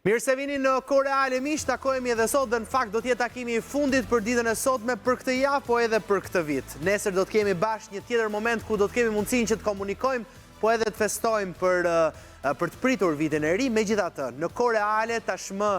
Mirë se vini në Koreale miq, takohemi edhe sot dhe në fakt do t'jetë takimi I fundit për ditën e sotme për këtë javë, po edhe për këtë vit. Nesër do t'kemi bashkë një tjetër moment ku do t'kemi mundësinë që të komunikojmë, po edhe të festojmë për të pritur vitin e ri. Megjithatë, në Koreale tashmë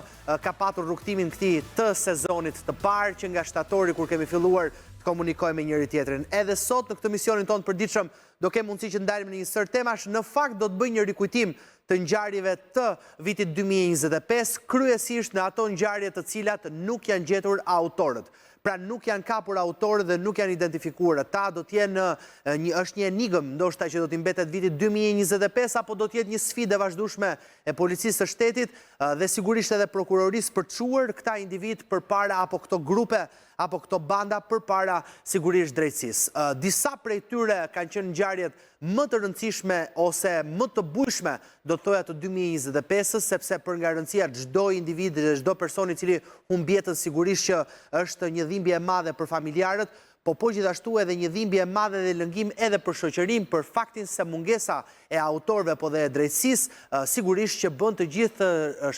ka patur rrugtimin këtij të sezonit të parë që nga shtatori kur kemi filluar të komunikojmë me njëri tjetrin. Edhe sot në këtë misionin tonë përditshëm do kemi mundësi që ndalim në një sër temash, në fakt do të bëj një rikujtim të ngjarjeve të vitit 2025, kryesisht në ato ngjarje të cilat nuk janë gjetur autorët. Pra nuk janë kapur autorët dhe nuk janë identifikuar. Ata do t'jenë është një enigëm, ndoshta që do t'i mbetet vitit 2025, apo do t'jetë një sfidë e vazhdueshme e policisë së shtetit dhe sigurisht edhe prokurorisë për të çuar këta individ përpara apo këto grupe apo këto banda përpara sigurisht drejtësisë. Disa prej tyre kanë qenë ngjarjet më të rëndësishme ose më të bujshme, do të thoja të 2025-s, sepse për nga rëndësia çdo individ dhe çdo person I cili humb jetën sigurisht që është një dhimbje e madhe për familjarët, po gjithashtu edhe një dhimbje e madhe dhe lëngim edhe për shoqërinë, për faktin se mungesa e autorëve po dhe e drejtësisë sigurisht që bën të gjithë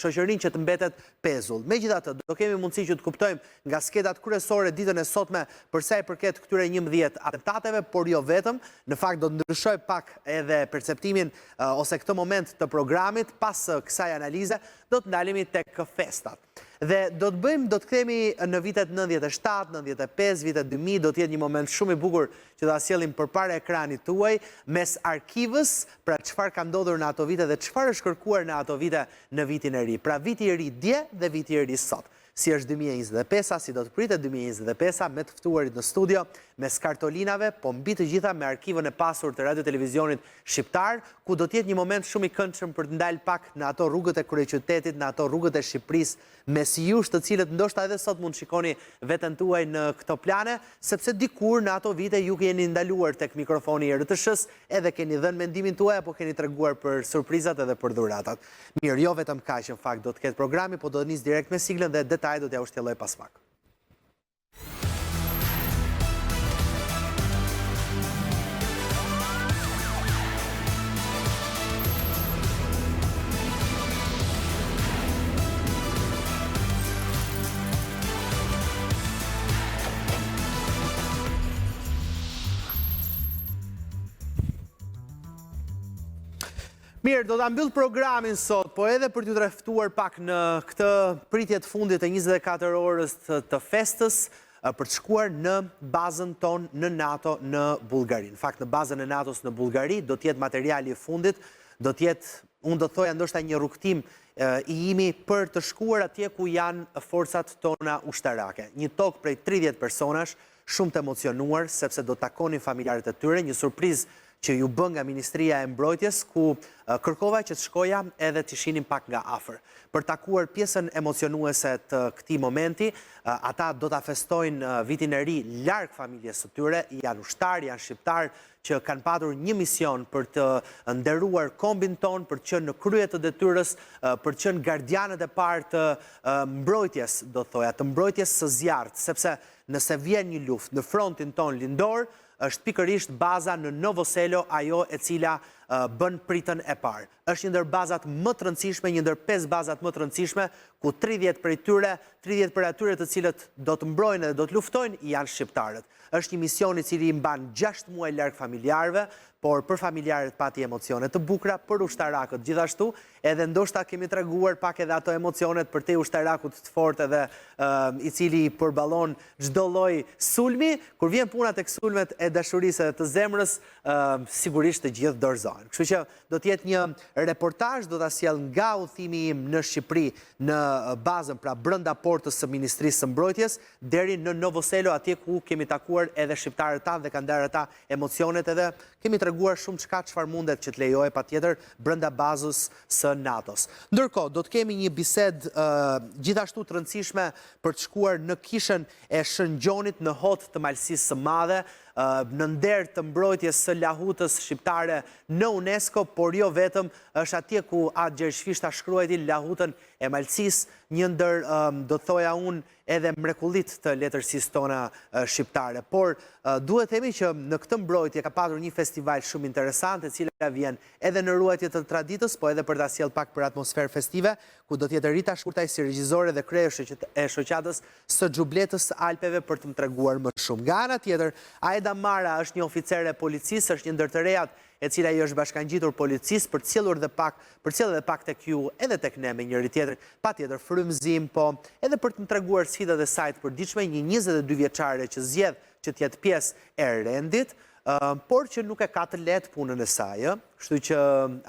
shoqërinë që të mbetet pezull. Megjithatë, do kemi mundësi që të kuptojmë nga skedat kryesore ditën e sotme për sa I përket këtyre 11 atentateve, por jo vetëm. Në fakt do të ndryshoj pak edhe perceptimin ose këtë moment të programit. Pas kësaj analize do të ndalemi tek festat. Dhe do të kthehemi në vitet 97, 95, vitet 2000, do të jetë një moment shumë I bukur që do ta sjellim përpara ekranit tuaj mes arkivës, pra çfarë ka ndodhur në ato vite dhe çfarë është kërkuar në ato vite në vitin e ri. Pra viti I ri dje dhe viti I ri sot. Si është 2025, si do të pritet 2025 me të ftuarit në studio, me skartolinave, po mbi të gjitha me arkivën e pasur të radio televizionit shqiptar, ku do të jetë një moment shumë I këndshëm për të ndalë pak në ato rrugët e kryeqytetit, në ato rrugët e Shqipërisë, mes jush të cilët ndoshta edhe sot mund shikoni veten tuaj në këto plane, sepse dikur në ato vite ju keni ndaluar tek mikrofoni I RTS-s, edhe keni dhënë mendimin tuaj apo keni treguar për surprizat edhe për dhuratat. Mirë, jo vetëm kaq në fakt do të ketë programi, po do të nis direkt me siglën dhe detajet do t'ja ushtjelloj pas pak. Mirë, do ta mbyll programin sot, po edhe për t'ju treftuar pak në këtë pritje të fundit të 24 orës të festës, për të shkuar në bazën tonë në NATO në Bullgari. Në fakt, në bazën e NATO-s në Bullgari do t'jetë materiali I fundit, do t'jetë, unë do thoja ndoshta një rrugtim I imi për të shkuar atje ku janë forcat tona ushtarake. Një tokë prej 30 personash, shumë të emocionuar, sepse do takonin familjarët e tyre, një surprizë që ju bën nga Ministria e Mbrojtjes, ku kërkova që të shkoja edhe të shihnin pak nga afër. Për takuar pjesën emocionuese të këtij momenti, ata do ta festojnë vitin e ri larg familjes së tyre, janë ushtar, janë shqiptar që kanë patur një mision për të nderuar kombin ton, për të qenë në krye të detyrës, për të qenë gardianët e parë të mbrojtjes, do thoja, të mbrojtjes së zjarrt, sepse nëse vjen një luftë në frontin ton lindor, është pikërisht baza në Novo Selo, ajo e cila bën pritën e parë. Është një ndër bazat më të rëndësishme, një ndër 5 bazat më të rëndësishme, ku 30 prej atyre të cilët do të mbrojnë dhe do të luftojnë janë shqiptarët. Është një mision I cili I mban 6 muaj larg familjarëve, por për familjarët pati emocione të bukura, për ushtarakët gjithashtu, edhe ndoshta kemi treguar pak edhe ato emocionet për te ushtarakut të fortë edhe I cili përballon çdo lloj sulmi, kur vjen puna tek sulmet e dashurisë dhe të zemrës, sigurisht të gjithë dorëzohen. Kështu që do të jetë një reportazh, do ta sjell nga udhimi im në Shqipëri, në bazën pra brenda portës së Ministrisë së Mbrojtjes, deri në Novo Selo, atje ku kemi takuar edhe shqiptarët tanë dhe kanë ndarë ata emocionet edhe kemi treguar shumë çfarë mundet që të lejojë patjetër brenda bazës së NATO-s. Ndërkohë, do të kemi një bisedë gjithashtu të rëndësishme për të shkuar në kishën e Shëngjonit në hot të Malësisë së Madhe, në nder të mbrojtjes së lahutës shqiptare në UNESCO, por jo vetëm, është atje ku atë Gjergjfishta shkruajti lahutën e Malësisë, një ndër, do të thoja unë, edhe mrekullit të letërsisë tona shqiptare. Por duhet themi që në këtë mbrojtje ka patur një festival shumë interesant, e cila vjen edhe në ruajtje të traditës, po edhe për ta sjellë pak për atmosferë festive, ku do të jetë Rita Shkurtaj si regjizore dhe krye e shoqatës së Xhubletës së Alpeve për të më treguar më shumë. Nga ana tjetër, Aida Mara është një oficere e policisë, është një ndër të rejat e cila i është bashkangjitur policisë për të sjellur edhe pak tek ju edhe tek ne me njëri tjetrin, patjetër frymëzim, po edhe për të më treguar sfidat e saj të përditshme, një 22 vjeçare që zgjedh që të jetë pjesë e rendit, por që nuk e ka të lehtë punën e saj, kështu që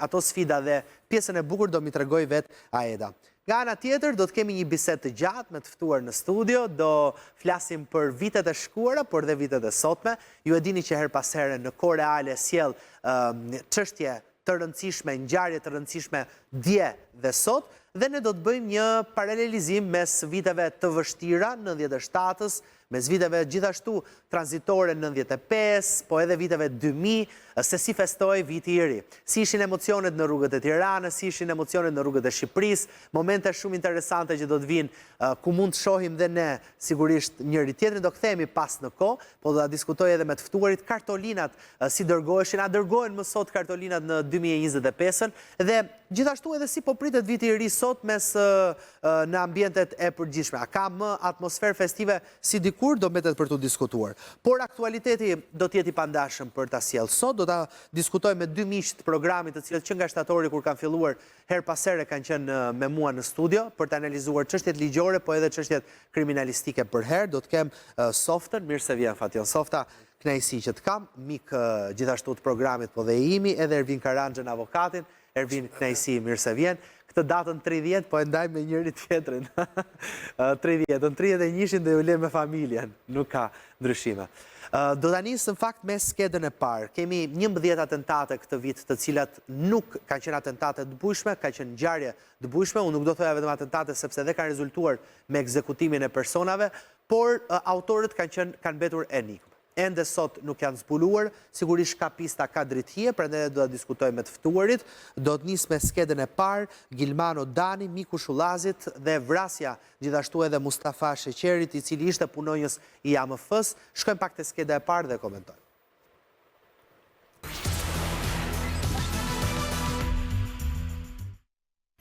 ato sfida dhe pjesën e bukur do mi tregoj vetë Aida. Nga ana tjetër, do të kemi një bisedë të gjatë me të ftuar në studio, do flasim për vitet e shkuara, por dhe vitet e sotme. Ju e dini që her pas here në kohë reale sjell çështje të rëndësishme, ngjarje të rëndësishme dje dhe sot, dhe ne do të bëjmë një paralelizim mes viteve të vështira, 97-ës, mes viteve gjithashtu tranzitore 95, po edhe viteve 2000, se si festoi viti i ri. Si ishin emocionet në rrugët e Tiranës, si ishin emocionet në rrugët e Shqipërisë, momente shumë interesante që do të vinë, ku mund të shohim dhe ne sigurisht njëri tjetrin, do kthehemi pas në kohë, po do ta diskutoj edhe me të ftuarit kartolinat si dërgoheshin, a dërgohen më sot kartolinat në 2025-ën, dhe gjithashtu edhe si po pritet viti i ri sot mes në ambientet e përgjithshme. A ka më atmosferë festive si dikur, do mbetet për të diskutuar. Por aktualiteti do të jetë i pandashëm për ta sjellë sot. Do ta diskutoj me dy miq të programit, të cilët që nga shtatori kur kanë filluar her pas here kanë qenë me mua në studio për të analizuar çështjet ligjore, po edhe çështjet kriminalistike për herë. Do të kem Softën, mirë se vjen Fatjon Softa, kënaqësi që të kam, mik gjithashtu të programit, po dhe imi, edhe Ervin Karanxhën, avokatin. Ervin, kënaqësi, mirë se vjen. Këtë datën 30, po e ndaj me njëri tjetrin. 30, në 31-shin dhe ju le me familjen, nuk ka ndryshime. Do ta nisë në fakt me skedën e parë. Kemi 11 atentate këtë vit, të cilat nuk kanë qenë atentate të bujshme, kanë qenë ngjarje të bujshme. Unë nuk do thoja vetëm atentate sepse dhe kanë rezultuar me ekzekutimin e personave, por autorët kanë mbetur enigmë. Ende sot nuk janë zbuluar, sigurisht ka pista, ka drithie, prandaj do ta diskutoj me të ftuarit. Do të nis me skedën e parë, Gilmano Dani, miku Shullazit, dhe vrasja gjithashtu edhe Mustafa Sheqerit, i cili ishte punonjës i AMF-s. Shkojmë pak te skeda e parë dhe komentojmë.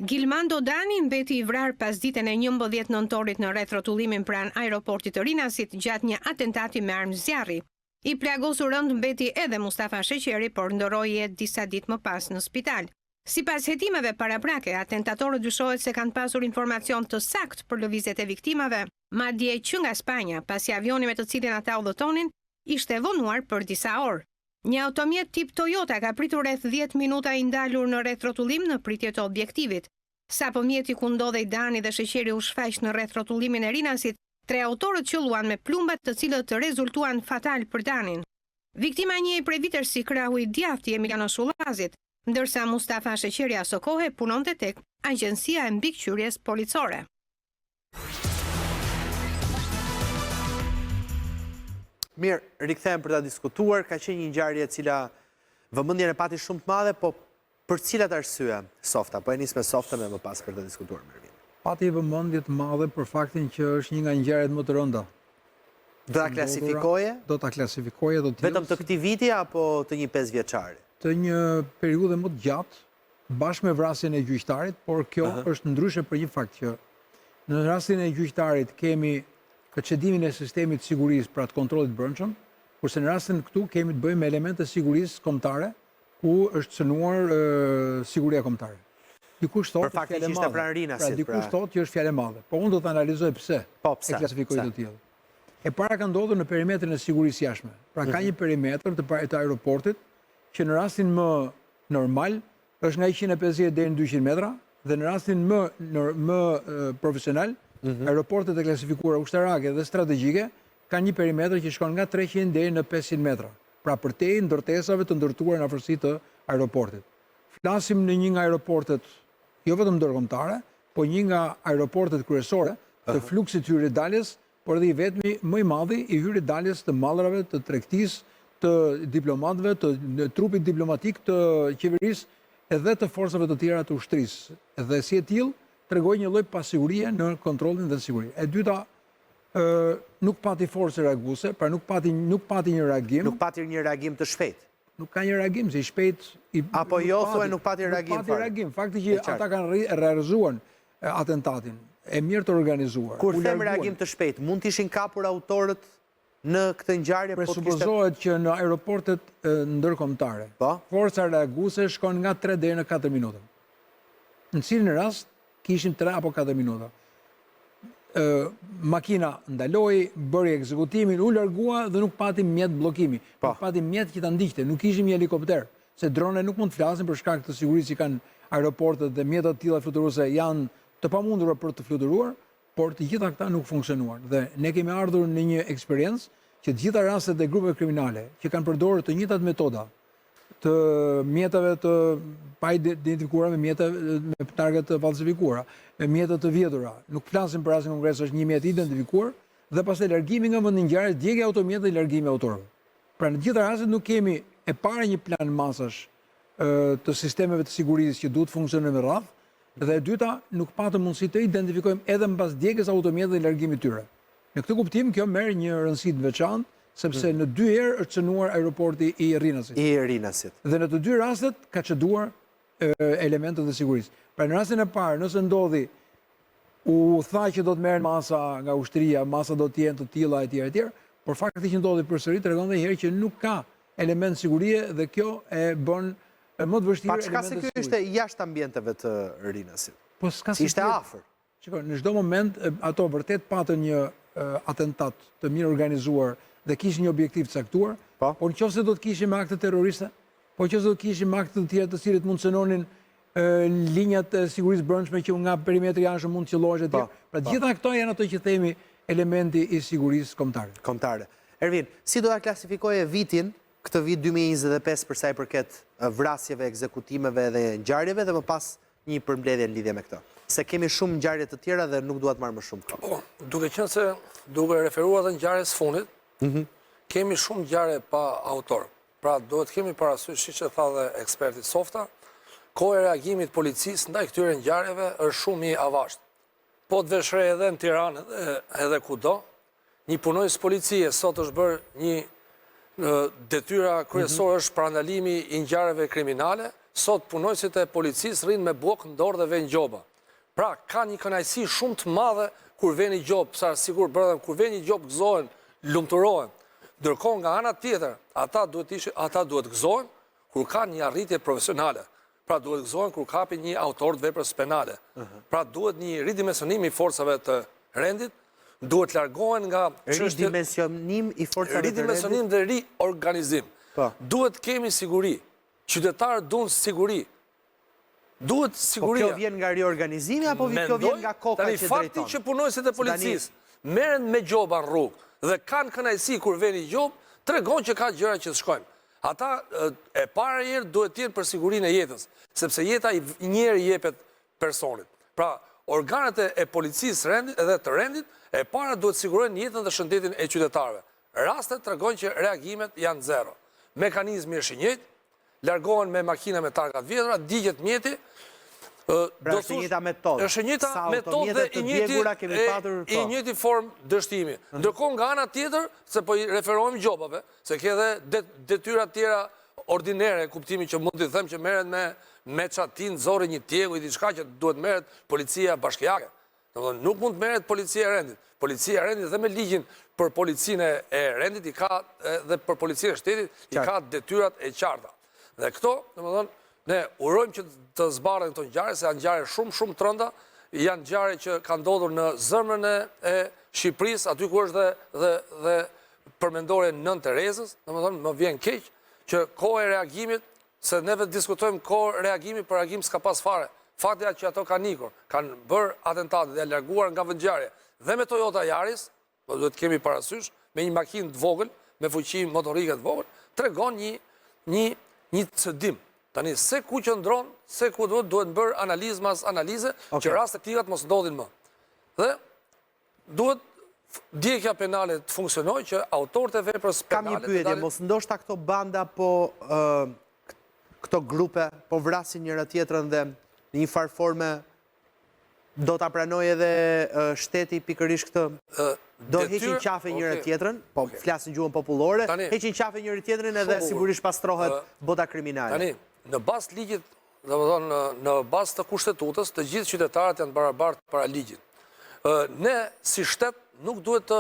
Gilmando Dani mbeti i vrarë pas ditën e 11 nëntorit në rreth-rrotullimin pranë aeroportit të Rinasit gjatë një atentati me armë zjarri. I plagosur rënd mbeti edhe Mustafa Sheqeri, por ndoroi disa ditë më pas në spital. Sipas hetimeve paraprake, atentatorët dyshohet se kanë pasur informacion të saktë për lëvizjet e viktimave, madje që nga Spanja, pasi avioni me të cilin ata udhëtonin ishte vonuar për disa orë. Një automjet tip Toyota ka pritur rreth 10 minuta i ndalur në rreth-rrotullim në pritje të objektivit. Sapo mjeti ku ndodhej Dani dhe Sheqeri u shfaq në rreth-rrotullimin e Rinasit, 3 autorët qelluan me plumbat, të cilët rezultuan fatal për Danin. Viktima njëri prej vitesh si krahu i djathtë i Emiliano Shullazit, ndërsa Mustafa Sheqeri aso kohë punonte tek Agjencia e Mbikëqyrjes Policore. Mirë, rikthehem për ta diskutuar. Ka qenë një ngjarje e cila vëmendjen e pati shumë të madhe, po për cilat arsye, Softa? Po e nis me Softën e më pas për ta diskutuar me Ervin. Pati vëmendje të madhe për faktin që është një nga ngjarjet më të rënda. Do ta klasifikoje? Do ta klasifikoje, do të vetëm të këtij viti apo të një 5 vjeçari? Të një periudhe më të gjatë, bashkë me vrasjen e gjyqtarit, por kjo është ndryshe për një fakt që në rastin e gjyqtarit kemi përcjedimin e sistemit të sigurisë pra të kontrollit brendshëm, kurse në rastin këtu kemi të bëjmë me elemente të sigurisë kombëtare, ku është cënuar siguria kombëtare. Dikush thotë për faktin që ishte pranë Rinasit. Dikush thotë që është fjalë e madhe. Po unë do të analizoj pse. E klasifikoj të tillë. E para ka ndodhur në perimetrin e sigurisë jashtme. Pra ka një perimetër të aeroportit që në rastin më normal është nga 150 deri në 200 metra dhe në rastin më profesional aeroportet e klasifikuara ushtarake dhe strategjike kanë një perimetër që shkon nga 300 deri në 500 metra. Pra përtej ndërtesave të ndërtuara në afërsi të aeroportit. Flasim në një nga aeroportet, jo vetëm ndërkombëtare, po një nga aeroportet kryesore të fluksit hyrje-daljes, por edhe i vetmi më i madhi i hyrje-daljes të mallrave, të tregtisë, të diplomatëve, të trupit diplomatik të qeverisë edhe të forcave të tjera të ushtrisë. Dhe si e tillë tregoj një lloj pasigurie në kontrollin dhe sigurinë. E dyta nuk pati forcë reaguese, pra nuk pati një reagim. Nuk pati një reagim të shpejt. Nuk ka një reagim, se i shpejt... Apo jo, thuaj nuk pati reagim. Nuk pati reagim. Fakti që ata kanë realizuar atentatin, e mirë të organizuar. Kur them reagim të shpejt, mund të ishin kapur autorët në këtë ngjarje? Presupozohet që në aeroportet ndërkombëtare, forca reaguese shkon nga 3 deri në 4 minuta. Në cilin rast kishim 3 apo 4 minuta. Makina ndaloi, bëri ekzekutimin, u largua dhe nuk pati mjet bllokimi. Nuk pati mjet që ta ndiqte, nuk kishim një helikopter, se drone nuk mund të flasin për shkak të sigurisë që kanë aeroportet dhe mjetet të tilla fluturuese janë të pamundura për të fluturuar, por të gjitha këta nuk funksionuan. Dhe ne kemi ardhur në një eksperiencë që të gjitha rastet e grupeve kriminale që kanë përdorur të njëjtat metoda të mjeteve të pa identifikuara me mjete me target të falsifikuara, me mjete të vjedhura. Nuk flasim për rastin konkret, është një mjet identifikuar dhe pastaj largimi nga vendi ngjarjes, djegja e automjetit dhe largimi i autorëve. Pra në të gjitha rastet nuk kemi e para një plan masash të sistemeve të sigurisë që duhet funksionojnë me radhë, dhe e dyta nuk patëm mundësi të identifikojmë edhe mbas djegjes automjetit dhe largimit tyre. Në këtë kuptim kjo merr një rëndësi të veçantë, sepse në 2 herë është cënuar aeroporti i Rinasit. Dhe në të 2 rastet ka çeduar elementet e sigurisë. Pra në rastin e parë, nëse ndodhi u tha që do të merren masa nga ushtria, masa do të jenë të tilla etj, por fakti që ndodhi përsëri tregon edhe një herë që nuk ka element sigurie dhe kjo e bën më të vështirë. Pa çka se ky ishte jashtë ambienteve të Rinasit. Po s'ka se ishte afër. Shikoj, në çdo moment ato vërtet patën një atentat të mirë organizuar dhe kishin një objektiv të caktuar, por nëse do të kishim akte terroriste, po nëse do të kishim akte të tjera të cilët mund të cënonin linjat e sigurisë brendshme që nga perimetri jashtëm mund të qellohesh etj. Pra gjitha këto janë ato që themi elementi i sigurisë kombëtare. Ervin, si do ta klasifikoje vitin, këtë vit 2025 për sa i përket vrasjeve, ekzekutimeve dhe ngjarjeve dhe më pas një përmbledhje në lidhje me këtë? Se kemi shumë ngjarje të tjera dhe nuk dua të marr më shumë kohë. Po, duke qenë se duke referuar edhe ngjarjes fundit, kemi shumë ngjarje pa autor. Pra duhet kemi parasysh, siç e tha dhe eksperti Softa, koha e reagimit policisë ndaj këtyre ngjarjeve është shumë i avashtë. Po të veshre edhe në Tiranë edhe kudo, një punojës policie sot është bërë një detyra kryesore është parandalimi i ngjarjeve kriminale, sot punojësit e policisë rrinë me blok në dorë dhe vënë gjoba. Pra ka një kënaqësi shumë të madhe kur vjen një gjop, sa sigur brenda kur vjen një gjop gëzohen, lumturohen. Ndërkohë nga ana tjetër, ata duhet gëzohen kur kanë një arritje profesionale. Pra duhet gëzohen kur kapin një autor të veprës penale. Pra duhet një ridimensionim i forcave të rendit, duhet largohen nga ridimensionim i forcave të rendit. Ridimensionim dhe riorganizim. Duhet kemi siguri. Qytetarët duan siguri. Duhet siguria. Po kjo vjen nga riorganizimi apo kjo vjen nga koka që drejton? Fakti që punojësit e policisë merren me gjoba në rrugë dhe kanë kënaqësi kur vjen një gjobë, tregon që ka gjëra që të shkojnë. Ata e para herë duhet të jenë për sigurinë e jetës, sepse jeta i njëri jepet personit. Pra, organet e policisë rendit edhe të rendit e para duhet sigurojnë jetën dhe shëndetin e qytetarëve. Rastet tregojnë që reagimet janë zero. Mekanizmi është i njëjtë, largohen me makina me targat vjetra, digjet mjeti. Pra është njëta metodë. Është njëta metodë dhe i njëti formë dështimi. Ndërkohë nga ana tjetër, se po i referohemi gjobave, se ke edhe detyra tjera ordinere, kuptimi që mund të them që merret me çatin, zorri një tjegu, i diçka që duhet merret policia bashkiake. Nuk mund të merret policia e rendit. Policia e rendit dhe me ligjin për policinë e rendit i ka dhe për policinë e shtetit i ka detyrat e qarta. Dhe këto, domethënë, ne urojmë që të zbarren këto ngjarje, se janë ngjarje shumë të rënda, janë ngjarje që kanë ndodhur në zemrën e Shqipërisë, aty ku është dhe përmendore Nën Terezës, domethënë më vjen keq që koha e reagimit, se neve diskutojmë kohë reagimi, për reagim s'ka pas fare. Fakti që ato kanë ikur, kanë bërë atentatet dhe larguar nga vendngjarje dhe me Toyota Yaris, do të kemi parasysh, me një makinë të vogël, me fuqi motorike të vogël, tregon një cëdim. Tani, se ku qëndron, se ku duhet bërë analizë mas analize, që raste tjera të mos ndodhin më. Dhe duhet djegja penale të funksionoj, që autorët e veprës penale... Kam një pyetje, mos ndoshta këto banda po këto grupe po vrasin njëra tjetrën dhe në një farë forme Do t'a pranoj edhe shteti pikërisht këtë? Do heqin qafe njëre tjetrën, po flasin gjuhën popullore, heqin qafe njëre tjetrën edhe sigurisht pastrohet bota kriminale. Tani, në bazë ligjit, në bazë të kushtetutës, të gjithë qytetarët janë barabartë para ligjit. Ne, si shtet, nuk duhet të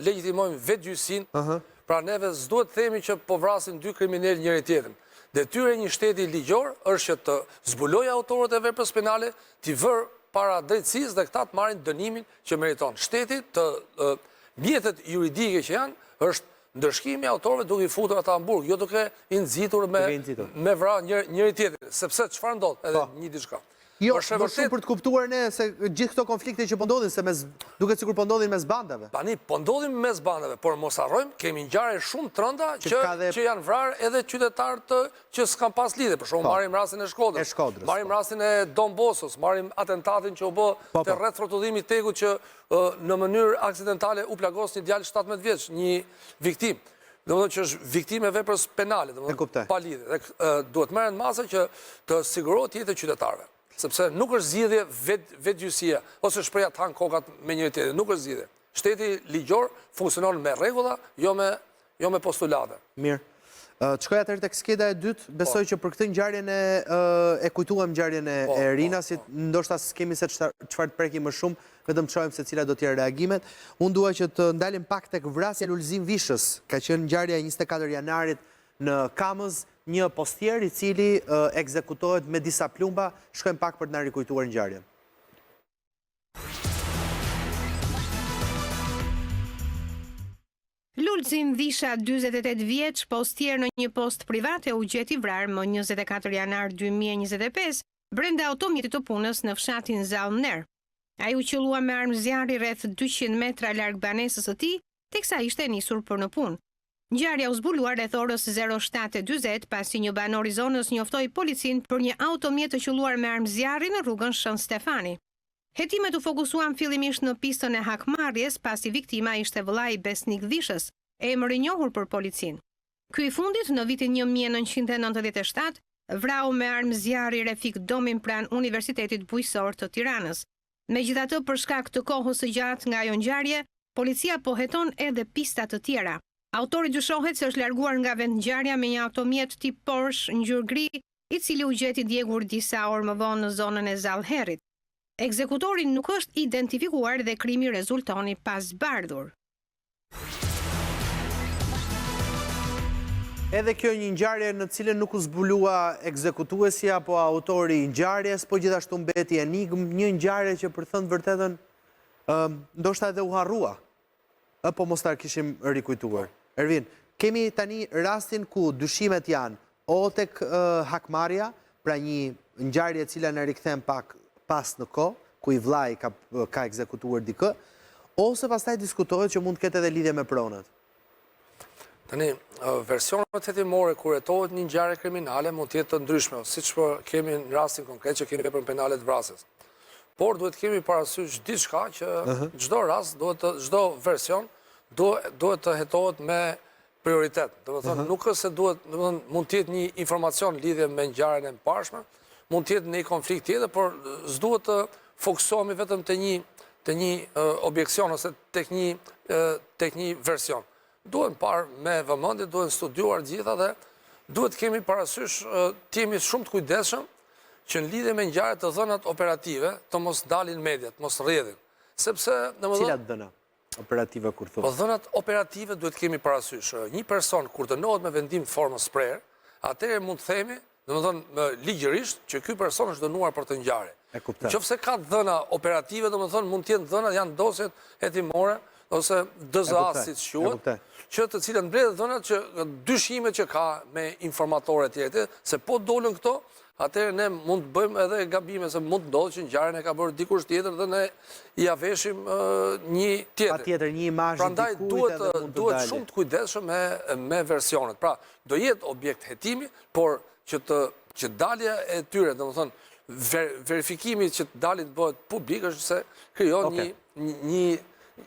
legjitimojmë vetë gjyqësin, pra neve s'duhet themi që po vrasin dy kriminal njëri tjetrën. Detyra e një shteti ligjor është që të zbulojë autorët e veprës penale, t'i vërë para drejtësisë dhe këta të marrin dënimin që meriton. Shteti të mjetet juridike që janë është ndërshkimi autorëve duke i futur ata në burg, jo duke i nxitur me vra njëri tjetrin, sepse çfarë ndodh edhe një diçka. Jo, më shumë për të kuptuar ne se gjithë këto konflikte që po ndodhin, se duket sikur po ndodhin mes bandave. Tani, po ndodhin mes bandave, por mos harrojmë, kemi ngjarje shumë të rënda që janë vrarë edhe qytetarë që s'kan pas lidhje. Për shembull, marrim rastin e Shkodrës, marrim rastin e Don Bosës, marrim atentatin që u bë te rreth rrotullimit Tegut që në mënyrë aksidentale u plagos një djalë 17 vjeç, një viktim. Domethënë që është viktimë e veprës penale, domethënë pa lidhje. Duhet merren masa që të sigurohet jeta e qytetarëve. Sepse nuk është zgjidhje vetë gjyqësia, ose shpreha të hanë kokat me njëri tjetrin, nuk është zgjidhje. Shteti ligjor funksionon me rregulla, jo me postulate. Mirë. Shkoj atëherë tek skeda e dytë, besoj që për këtë ngjarjen e kujtuam ngjarjen e Rinasit, ndoshta s'kemi se çfarë të prekim më shumë, vetëm të shohim se cilat do të jenë reagimet. Unë dua që të ndalim pak tek vrasja e Lulzim Vishës, ka qenë ngjarja e 24 janarit në Kamëz, një postier i cili ekzekutohet me disa plumba. Shkojmë pak për të na rikujtuar ngjarjen. Lulzim Visha, 48 vjeç, postier në një post private, u gjeti vrarë më 24 janar 2025 brenda automjetit të punës në fshatin Zallner. Ai u qellua me armë zjarri rreth 200 metra larg banesës së tij, teksa ishte nisur për në punë. Ngjarja u zbuluar rreth orës 07:40 pasi një banor i zonës njoftoi policin për një automjet të qelluar me armë zjarri në rrugën Shën Stefani. Hetimet u fokusuan fillimisht në pistën e hakmarrjes pasi viktima ishte vëllai Besnik Vishës, emër i njohur për policin. Ky i fundit në vitin 1997 vrau me armë zjarri Refik Domin pranë Universitetit Bujqësor të Tiranës. Megjithatë, për shkak të kohës së gjatë nga ajo ngjarje, policia po heton edhe pista të tjera. Autori dyshohet se është larguar nga vendngjarja me një automjet tip Porsche ngjyrë gri, i cili u gjeti djegur disa orë më vonë në zonën e Zallherit. Ekzekutori nuk është identifikuar dhe krimi rezultoni pas bardhur. Edhe kjo një ngjarje në cilën nuk u zbulua ekzekutuesi apo autori i ngjarjes, po gjithashtu mbeti enigm, një ngjarje që për thënë vërtetën ndoshta edhe u harrua. Apo mos ta kishim rikujtuar. Ervin, kemi tani rastin ku dyshimet janë o tek hakmarrja, pra një ngjarje e cila na rikthen pak pas në kohë, ku i vllai ka ekzekutuar dikë, ose pastaj diskutohet që mund të ketë edhe lidhje me pronët. Tani, versionet hetimore kur hetohet një ngjarje kriminale mund të jetë të ndryshme, siç kemi në rastin konkret që kemi veprën penale të vrasjes. Por duhet kemi parasysh diçka që çdo rast, çdo version duhet të hetohet me prioritet. Domethënë nuk është se mund të jetë një informacion lidhje me ngjarjen e mbarshme, mund të jetë një konflikt tjetër, por s'duhet të fokusohemi vetëm te një objeksion ose tek një version. Duhet parë me vëmendje, duhet studiuar gjitha dhe duhet kemi parasysh të jemi shumë të kujdesshëm që në lidhje me ngjarje të dhënat operative të mos dalin mediat, mos rrjedhin. Sepse cilat dhëna operative kur thua? Po dhënat operative duhet kemi parasysh. Një person kur dënohet me vendim të formës shprehje, atëherë mund të themi, domethënë ligjërisht, që ky person është dënuar për të ngjarje. Nëse ka dhëna operative, domethënë mund të jenë dhëna janë dosjet hetimore ose DZA siç quhet, që të cilën mbledh dhënat që dyshimet që ka me informatorë të tjerë, se po dolën këto, atëherë ne mund të bëjmë edhe gabime, se mund të ndodhë që ngjarjen e ka bërë dikush tjetër dhe ne i aveshim një tjetër. Patjetër një imazh i dikujt edhe mund të duhet shumë të kujdesshëm me versionet. Pra, do jetë objekt hetimi, por që dalja e tyre, domethënë verifikimi që dalin të bëhet publik është se krijon një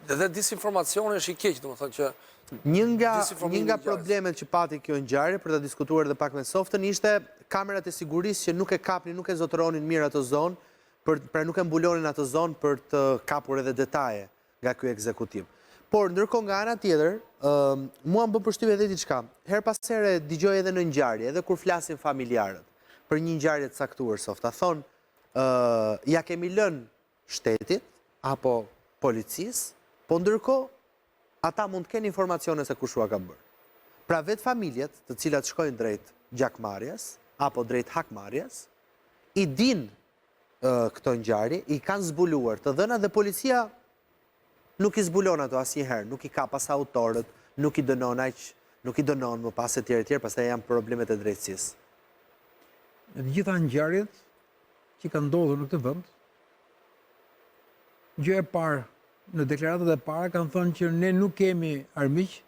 dhe disinformacioni është i keq, domethënë që Një nga problemet që pati kjo ngjarje, për të diskutuar edhe pak me Softën, ishte kamerat e sigurisë që nuk e kapnin, nuk e zotëronin mirë atë zonë, pra nuk e mbulonin atë zonë për të kapur edhe detaje nga ky ekzekutim. Por ndërkohë nga ana tjetër, mua më bën përshtypje edhe diçka. Her pas here dëgjoj edhe në ngjarje, edhe kur flasin familjarët për një ngjarje të caktuar, softa thonë, ja kemi lënë shtetit apo policisë, po ndërkohë ata mund të kenë informacione se kush ua ka bërë. Pra vetë familjet, të cilat shkojnë drejt gjakmarrjes apo drejt hakmarrjes, i din këto ngjarje, i kanë zbuluar të dhëna dhe policia nuk i zbulon ato asnjëherë, nuk i ka pas autorët, nuk i dënon aq, nuk i dënon më pas etj, pastaj janë problemet e drejtësisë. Në të gjitha ngjarjet që kanë ndodhur në këtë vend, gjëja e parë në deklaratat e para kanë thënë që ne nuk kemi armiq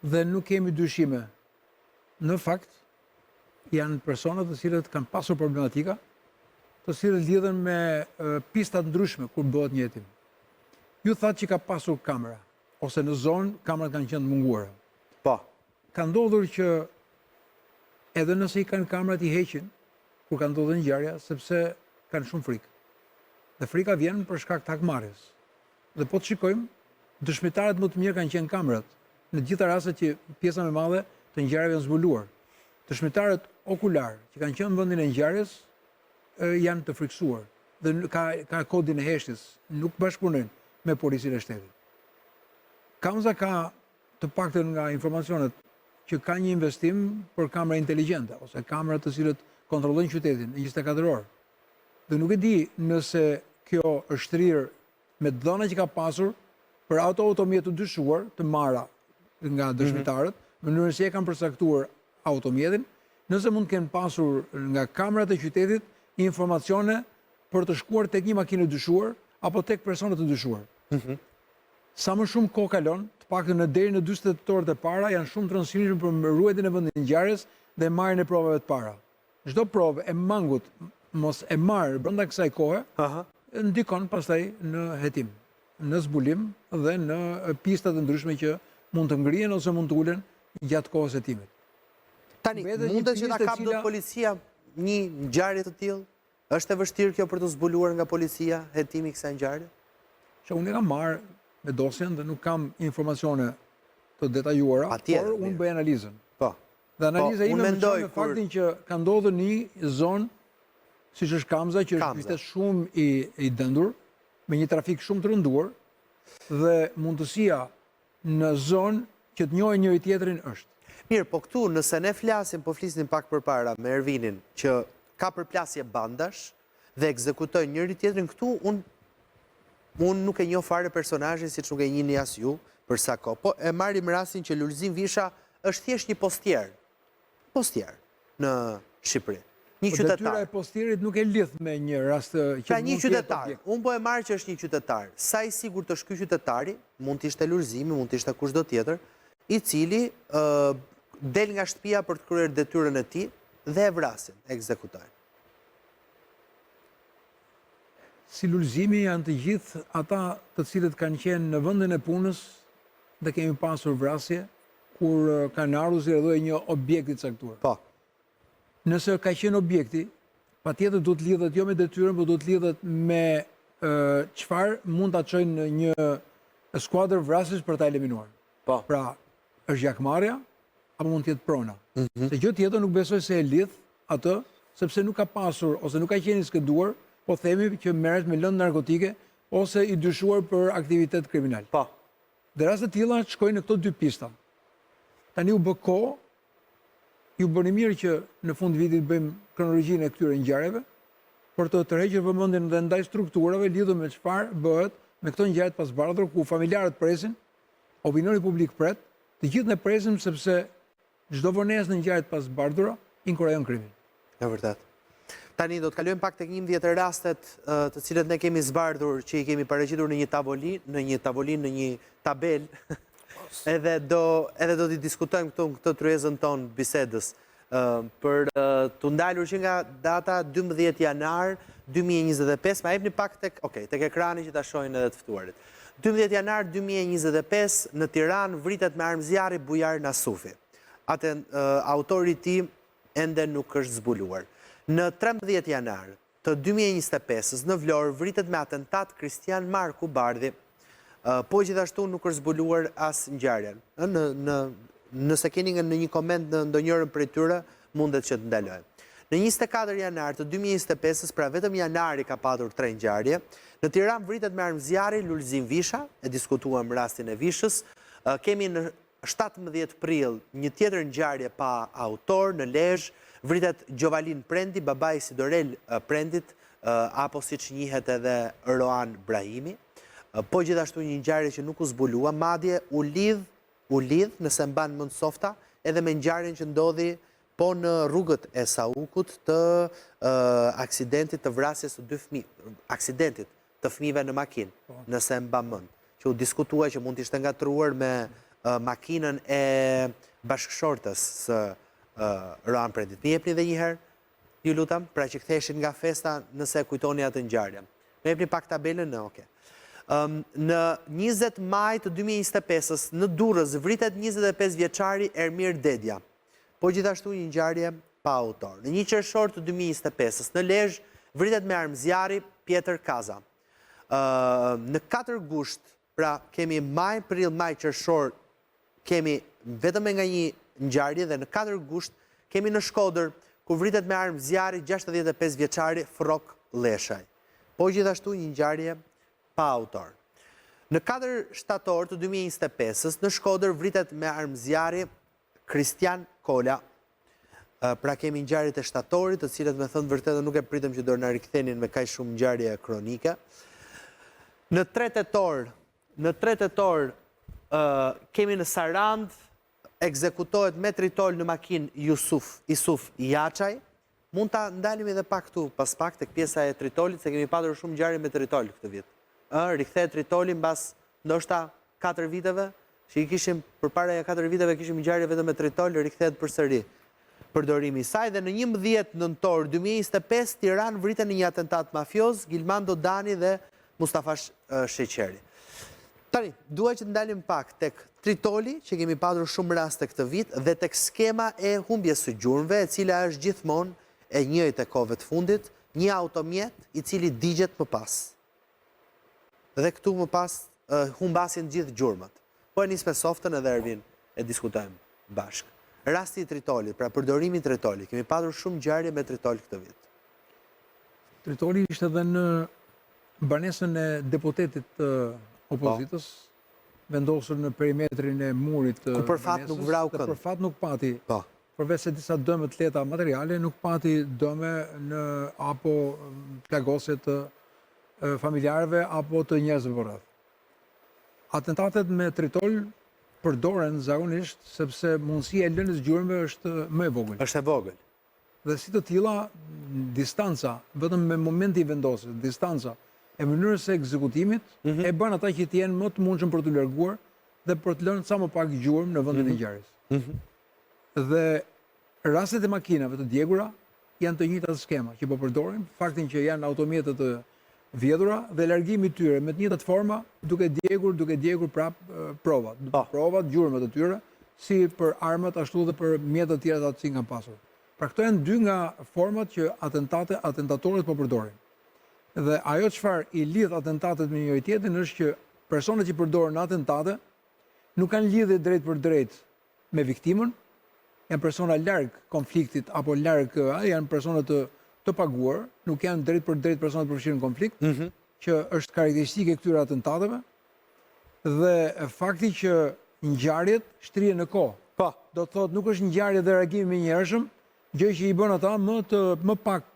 dhe nuk kemi dyshime. Në fakt, janë persona të cilët kanë pasur problematika, të cilët lidhen me pista të ndryshme kur bëhet një hetim. Ju thatë që ka pasur kamera, ose në zonë kamerat kanë qenë të munguara. Po. Ka ndodhur që edhe nëse i kanë kamerat i heqin, kur ka ndodhur ngjarja, sepse kanë shumë frikë. Dhe frika vjen për shkak të hakmarrjes. Dhe po të shikojmë, dëshmitarët më të mirë kanë qenë kamerat. Në gjitha rastet që pjesa më e madhe të ngjarjeve janë zbuluar. Dëshmitarët okular që kanë qenë në vendin e ngjarjes janë të frikësuar dhe ka kodin e heshtjes, nuk bashkëpunojnë me policinë e shtetit. Kamza ka të paktën nga informacionet që ka një investim për kamera inteligjente ose kamera të cilët kontrollojnë qytetin në 24 orë. Dhe nuk e di nëse kjo është shtrier me dhëna që ka pasur për automjet të dyshuar të marra nga dëshmitarët, në mënyrën se e kanë përcaktuar automjetin, nëse mund të kenë pasur nga kamerat e qytetit informacione për të shkuar tek një makinë e dyshuar apo tek personat të dyshuar. Sa më shumë kohë kalon, të paktën deri në 48 orët e para janë shumë të rëndësishme për ruajtjen e vendit të ngjarjes dhe marrjen e provave të para. Çdo provë e mangut mos e marr brenda kësaj kohe, ndikon pastaj në hetim, në zbulim dhe në pista të ndryshme që mund të ngrihen ose mund të ulen gjatë kohës së hetimit. Tani, mundet që ta kapë dot policia një ngjarje të tillë? Është e vështirë kjo për të zbuluar nga policia hetimi kësaj ngjarje? Që unë kam marrë me dosjen dhe nuk kam informacione të detajuara, por unë bëj analizën. Po. Dhe analiza ime më çon në faktin që ka ndodhur një zonë siç është Kamza, që është qytet shumë i dëndur, me një trafik shumë të rënduar dhe mundësia në zonë që të njohin njëri tjetrin është. Mirë, po këtu nëse ne flisnim pak përpara me Ervinin që ka përplasje bandash dhe ekzekutojnë njëri tjetrin, këtu unë nuk e njoh fare personazhin siç nuk e njihni as ju për sa kohë. Po e marrim rastin që Lulzim Visha është thjesht një postier në Shqipëri. Një qytetar. Detyra e postierit nuk e lidh me një rast që pra një qytetar. Unë po e marr që është një qytetar. Sa i sigurt është ky qytetari, mund të ishte Lulzimi, mund të ishte kushdo tjetër, i cili del nga shtëpia për të kryer detyrën e tij dhe e vrasin, ekzekutojnë. Si Lulzimi janë të gjithë ata të cilët kanë qenë në vendin e punës dhe kemi pasur vrasje kur kanë ardhur si rrethoj një objekti të caktuar. Po. Nëse ka qenë objekti, patjetër duhet lidhet jo me detyrën, por duhet lidhet me çfarë mund ta çojnë në një skuadër vrasjes për ta eliminuar. Po. Pra, është gjakmarrja apo mund të jetë prona. Se gjë tjetër nuk besoj se e lidh atë, sepse nuk ka pasur ose nuk ka qenë i skeduar, po themi që merret me lëndë narkotike ose i dyshuar për aktivitet kriminal. Po. Dhe raste të tilla shkojnë në këto dy pista. Tani u bë kohë, ju bëni mirë që në fund vitit bëjmë kronologjinë e këtyre ngjarjeve, për të tërhequr vëmendjen dhe ndaj strukturave lidhur me çfarë bëhet me këto ngjarje të pasbardhura ku familjarët presin, opinioni publik pret, të gjithë ne presim sepse çdo vonesë në ngjarje të pasbardhura inkurajon krimin. Është vërtet. Tani do të kalojmë pak tek 11 rastet të cilët ne kemi zbardhur që i kemi paraqitur në një tavolinë, në një tabel. Edhe do t'i diskutojmë këtu në këtë tryezën tonë bisedës për të ndalur që nga data 12 janar 2025, ma jepni pak tek ekrani që ta shohin edhe të ftuarit. 12 janar 2025 në Tiranë vritet me armë zjarri Bujar Nasufi. Autori i tij ende nuk është zbuluar. Në 13 janar të 2025-ës në Vlorë vritet me atentat Kristian Marku Bardhi, po gjithashtu nuk është zbuluar as ngjarjen. Nëse keni në një koment në ndonjërin prej tyre, mundet që të ndaloj. Në 24 janar të 2025-ës, pra vetëm janari ka patur 3 ngjarje. Në Tiranë vritet me armëzjarri Lulzim Visha, e diskutuam rastin e Vishës. Kemi në 17 prill një tjetër ngjarje pa autor në Lezhë, vritet Gjovalin Prendi, babai Sidorel Prendit, apo siç njihet edhe Roan Brahimi. Po gjithashtu një ngjarje që nuk u zbulua, madje u lidh nëse mban mend Softa, edhe me ngjarjen që ndodhi po në rrugët e Saukut të aksidentit të vrasjes të 2 fëmijë, aksidentit të fëmijëve në makinë, nëse mban mend, që u diskutua që mund të ishte ngatruar me makinën e bashkëshortës së Roan Prendit. Më jepni edhe një herë, ju lutem, pra që ktheheshin nga festa nëse kujtoni atë ngjarje. Më jepni pak tabelën, okay. Në 20 maj të 2025-ës në Durrës vritet 25 vjeçari Ermir Dedja. Po gjithashtu një ngjarje pa autor. Në 1 qershor të 2025-ës në Lezhë vritet me armëzjarri Pjetër Kaza. Në 4 gusht, pra kemi maj, prill, maj, qershor, kemi vetëm nga një ngjarje dhe në 4 gusht kemi në Shkodër ku vritet me armëzjarri 65 vjeçari Frok Leshaj. Po gjithashtu një ngjarje pa autor. Në 4 shtator të 2025-ës në Shkodër vritet me armëzjarri Kristian Kola. Pra kemi ngjarjet e shtatorit, të cilët me thënë vërtetë nuk e pritëm që do na rikthenin me kaq shumë ngjarje kronike. Në 3 tetor kemi në Sarand ekzekutohet me tritol në makinë Isuf Jaçaj. Mund ta ndalim edhe pak këtu pas pak tek pjesa e tritolit, se kemi patur shumë ngjarje me tritol këtë vit. Rikthehet tritoli mbas ndoshta 4 viteve, që i kishim përpara 4 viteve kishim ngjarje vetëm me tritol, rikthehet përsëri përdorimi i saj dhe në 11 nëntor 2025 Tiranë vriten në një atentat mafioz Gilmando Dani dhe Mustafa Sheqeri. Tani, dua që të ndalim pak tek tritoli, që kemi patur shumë raste këtë vit, dhe tek skema e humbjes së gjurmëve, e cila është gjithmonë e njëjtë e kohëve të fundit, një automjet i cili digjet më pas. Dhe këtu më pas humbasin gjithë gjurmët. Po e nis me Softën edhe Ervin e diskutojmë bashkë. Rasti i tritolit, pra përdorimi i tritolit, kemi patur shumë ngjarje me tritol këtë vit. Tritoli ishte edhe në banesën e deputetit të opozitës, vendosur në perimetrin e murit të banesës. Ku për fat nuk vrau kënd. Për fat nuk pati. Përveç se disa dëme të lehta materiale, nuk pati dëme në apo plagosje të familjarëve apo të njerëzve përreth. Atentatet me tritol përdoren zakonisht sepse mundësia e lënës gjurmëve është më e vogël. Është e vogël. Dhe si të tilla, distanca, vetëm me momenti i vendosjes, distanca e mënyrës së ekzekutimit e bën ata që të jenë më të mundshëm për të larguar dhe për të lënë sa më pak gjurmë në vendin e ngjarjes. Dhe rastet e makinave të djegura janë të njëjtat skema që po përdorin, faktin që janë automjete të vjedhura dhe largimi i tyre me të njëjtat forma, duke djegur prap provat. Provat, gjurmët e tyre, si për armat ashtu dhe për mjetet të tjera që kanë pasur. Pra këto janë 2 nga format që atentatorët po përdorin. Dhe ajo çfarë i lidh atentatet me njëri tjetrin është që personat që përdoren atentate nuk kanë lidhje drejt për drejt me viktimën, janë persona larg konfliktit apo larg, janë persona të paguar, nuk janë drejt për drejt personat përfshirë në konflikt, që është karakteristike e këtyre atentateve, dhe fakti që ngjarjet shtrihen në kohë. Do të thotë nuk është ngjarje dhe reagimi menjëhershëm, gjë që i bën ata më pak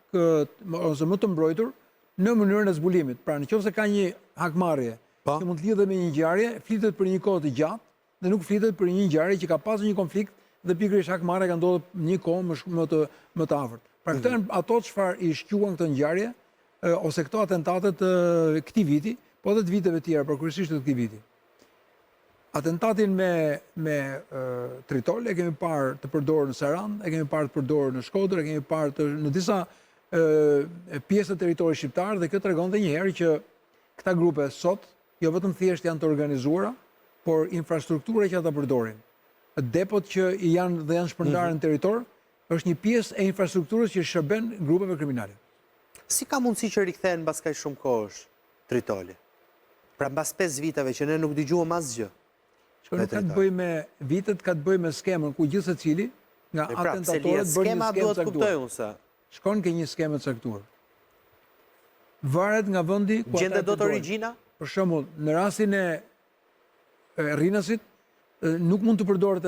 ose më të mbrojtur në mënyrën e zbulimit. Pra nëse ka një hakmarrje që mund të lidhet me një ngjarje, flitet për një kohë të gjatë dhe nuk flitet për një ngjarje që ka pasur një konflikt dhe pikërisht hakmarrja ka ndodhur në një kohë më të afërt. Pra këto janë ato çfarë i shquan këtë ngjarje ose këto atentate të këtij viti, po edhe të viteve tjera, por kryesisht të këtij viti. Atentatin me tritol e kemi parë të përdorur në Sarand, e kemi parë të përdorur në Shkodër, e kemi parë në disa pjesë të territorit shqiptar, dhe kjo tregon edhe një herë që këta grupe sot jo vetëm thjesht janë të organizuara, por infrastruktura që ata përdorin, depot që janë shpërndarë në territor, është një pjesë e infrastrukturës që shërben grupeve kriminale. Si ka mundësi që rikthehen mbas kaq shumë kohësh Tritoli? Pra mbas 5 viteve që ne nuk dëgjuam asgjë. Nuk ka të bëjë me vitet, ka të bëjë me skemën ku gjithë secili nga atentatorët bën një skemë të caktuar. Shkon ke një skemë të caktuar. Varet nga vendi ku gjendet dot origjina? Për shembull, në rastin e Rrinasit nuk mund të përdoret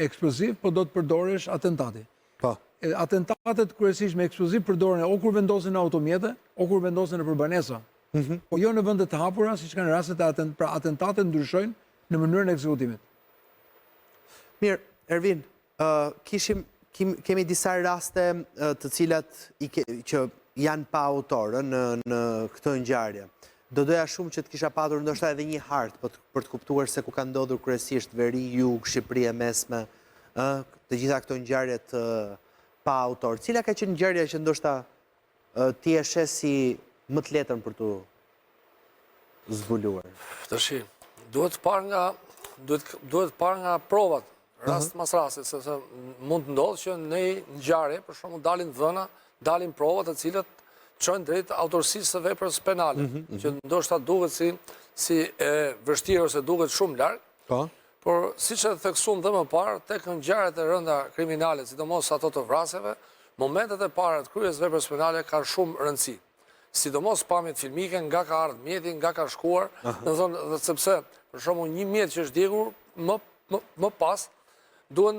eksploziv, po do të përdoresh atentati. Po. Atentatet kryesisht me eksploziv përdoren o kur vendosen në automjete, o kur vendosen nëpër banesa. Po jo në vende të hapura, siç kanë rastet pra atentatet ndryshojnë në mënyrën e ekzekutimit. Mirë, Ervin, kemi disa raste të cilat që janë pa autor në këtë ngjarje. Do doja shumë që të kisha patur ndoshta edhe një hartë për të kuptuar se ku ka ndodhur kryesisht veri, jug, Shqipëri e mesme, të gjitha këto ngjarje të pa autor. Cila ka qenë ngjarja që ndoshta ti e shes si më të letën për të zbuluar? Tashi, duhet parë nga provat, rast mas rastit, sepse mund të ndodhë që në ngjarje, për shembull, dalin dhëna, dalin provat të cilat çojnë drejt autorësisë së veprës penale, që ndoshta duket si e vështirë ose duket shumë larg. Por siç e theksuam dhe më parë, tek ngjarjet e rënda kriminale, sidomos ato të vrasjeve, momentet e para të kryes veprës penale kanë shumë rëndësi. Sidomos pamjet filmike, nga ka ardhur mjeti, nga ka shkuar, domethënë sepse për shembull një mjet që është djegur më pas duhen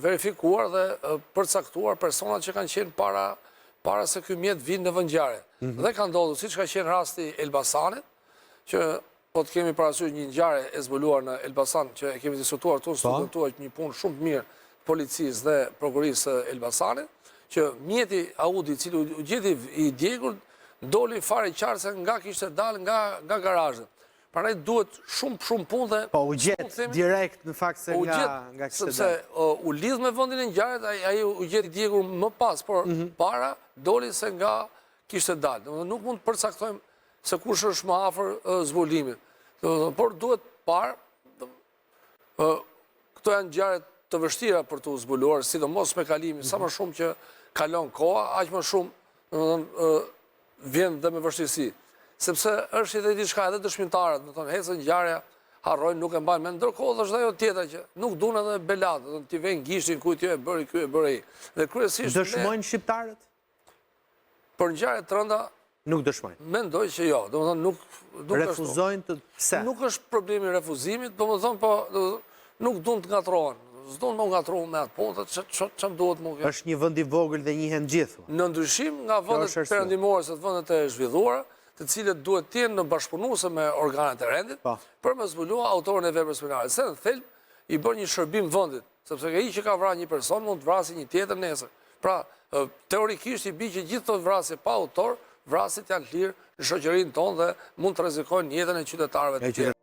verifikuar dhe përcaktuar personat që kanë qenë para se ky mjet vinë në vendngjarje. Dhe ka ndodhur siç ka qenë rasti Elbasanit, që po të kemi parasysh një ngjarje e zbuluar në Elbasan, që e kemi diskutuar këtu, studiotuar një punë shumë të mirë policisë dhe prokurisë së Elbasanit, që mjeti Audi i cili u gjeti i djegur doli fare qartë se nga kishte dalë nga garazhet. Prandaj duhet shumë punë dhe po u gjet direkt në fakt se nga kishte dalë. Sepse u lidh me vendin e ngjarjet, ai u gjeti i djegur më pas, por para doli se nga kishte dalë. Domethënë nuk mund të përcaktojmë se kush është më afër zbulimit. Por duhet parë, këto janë ngjarje të vështira për të zbuluar, sidomos me kalimin, sa më shumë që kalon koha, aq më shumë vjen dhe me vështirësi. Sepse është edhe diçka edhe dëshmitarët, do të thonë hecën ngjarja, harrojnë, nuk e mbajnë mend. Ndërkohë është ajo tjetra që nuk duan edhe belat, do të vënë gishtin kujt e bëri, ky e bëri. Dhe kryesisht dëshmojnë shqiptarët për ngjarje të rënda. Nuk dëshmojnë. Mendoj që jo, domethënë nuk refuzojnë të pse? Nuk është problemi i refuzimit, domethënë po nuk duan të ngatrohen. S'duan më ngatrohen me atë punë, ç'm duhet më kjo. Është një vend i vogël dhe njihen gjithë. Në ndryshim nga vendet perëndimore se vendet e zhvilluara, të cilët duhet të jenë në bashkëpunuese me organet e rendit, për me zbuluar autorin e veprës penale. Se në thelb i bën një shërbim vendit, sepse ai që ka vrarë një person mund të vrasë një tjetër nesër. Pra, teorikisht i bi që gjithë këto vrasje pa autor, vrasit janë lirë në shoqërinë tonë dhe mund të rrezikojnë jetën e qytetarëve të tjerë.